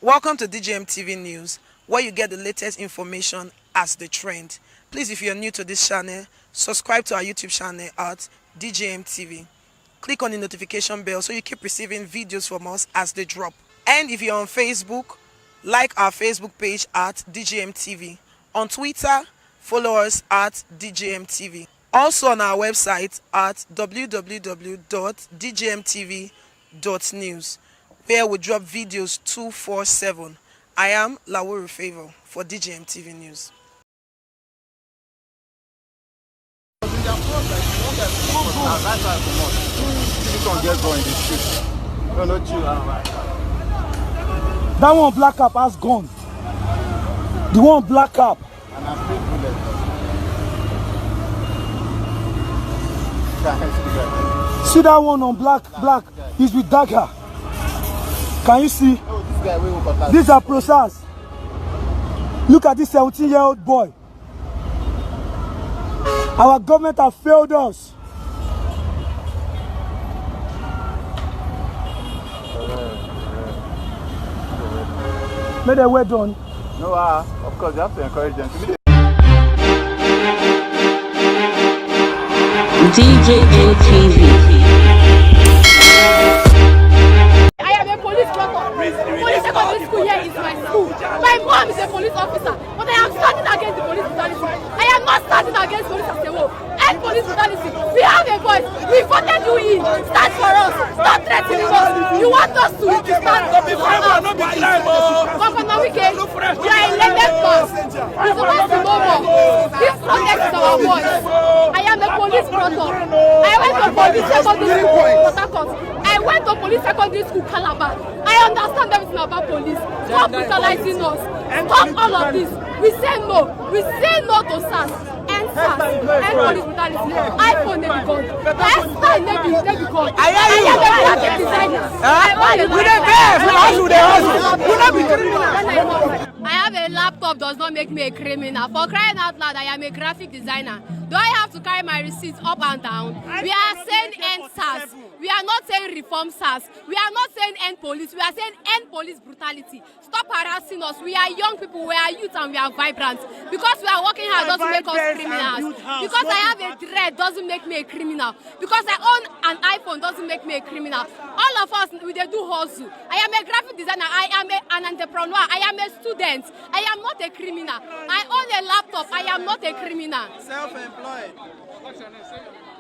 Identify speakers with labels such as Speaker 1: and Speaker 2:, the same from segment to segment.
Speaker 1: Welcome to DJM TV News, where you get the latest information as they trend. Please, if you're new to this channel, subscribe to our YouTube channel at DJM TV. Click on the notification bell so you keep receiving videos from us as they drop. And if you're on Facebook, like our Facebook page at DJM TV. On Twitter, follow us at DJM TV. Also on our website at www.djmtv.news, where we drop videos 247. I am Lawuru Favor for DJM TV News.
Speaker 2: That one black cap has gone. The one black cap.
Speaker 3: And I'm free bullet.
Speaker 2: See that one on black. He's with dagger. Can you see?
Speaker 3: Oh, this guy will cut.
Speaker 2: These are process. Look at this 17-year-old boy. Our government has failed us. May they well done.
Speaker 3: No, of course, you have to encourage them to be.
Speaker 4: DJM TV.
Speaker 5: I am a police broker. Police secondary school here is my school. My mom is a police officer, but I am standing against the police brutality. I am not standing against police as a whole. And police brutality. We have a voice. We voted you in. Stand for us. Stop threatening us. You want us to stand for us. Governor Wike, you are elected boss. You're supposed to know more. This project is our voice. I am a police broker. I went to police secondary school Port Harcourt. I went to police secondary school Calabar. I understand everything about police. Stop brutalizing us. Stop all of this. We say no. We say no to SARS. Endsars. End police brutality. iPhone never gone. Endsars never gone. I am a graphic designer. I have a laptop does not make me a criminal. For crying out loud, I am a graphic designer. Do I have to carry my receipts up and down? We are saying end SARS. We are not saying reform SARS. We are not saying end police. We are saying end police brutality. Stop harassing us. We are young people, we are youth, and we are vibrant. Because we are working hard doesn't make us criminals. Because I have a dread doesn't make me a criminal. Because I own an iPhone doesn't make me a criminal. All of us, we do hustle. I am a graphic designer. I am an entrepreneur. I am a student. I am not a criminal. I own a laptop. I am not a criminal.
Speaker 3: Self-employed.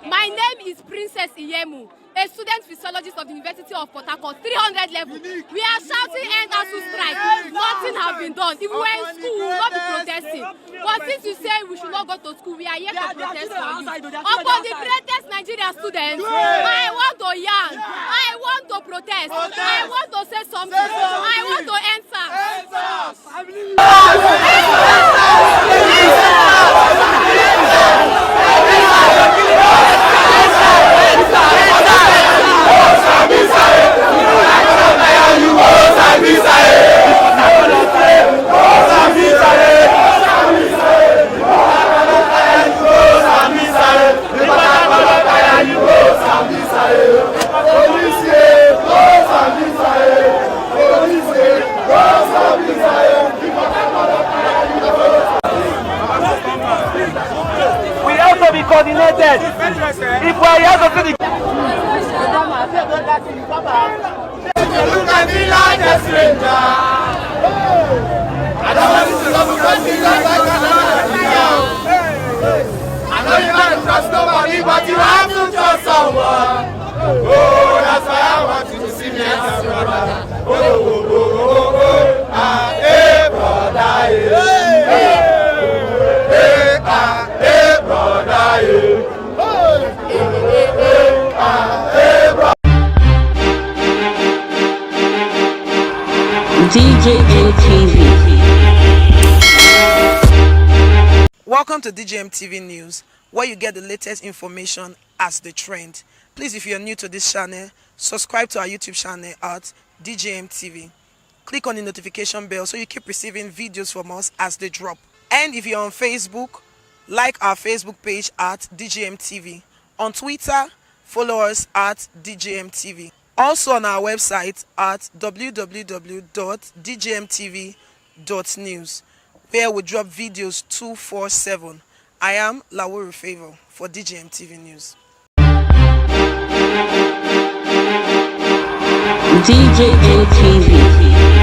Speaker 5: My name is Princess Iyemu, a student physiologist of the University of Port Harcourt, 300 level. We are shouting Endsars strike. Nothing has been done. If we were in school, we will not be protesting. But since you say we should not go to school, we are here to protest for you. Upon the greatest Nigerian students, I want to yarn. I want to protest. I want to say something. I want to answer.
Speaker 2: Coordinated. If we are here to see the
Speaker 3: Look at me like a stranger. I don't want to look at me like I know you can't trust nobody, but you have to trust someone. Oh, that's why I want you to see me as a brother. Hey, brother,
Speaker 4: DJM TV.
Speaker 1: Welcome to DJM TV News, where you get the latest information as they trend. Please, if you're new to this channel, subscribe to our YouTube channel at DJM TV. Click on the notification bell so you keep receiving videos from us as they drop. And if you're on Facebook, like our Facebook page at DJM TV. On Twitter, follow us at DJM TV. Also on our website at www.djmtv.news, where we drop videos 247. I am Lawuru Favor for DJM TV News.
Speaker 4: DJM TV.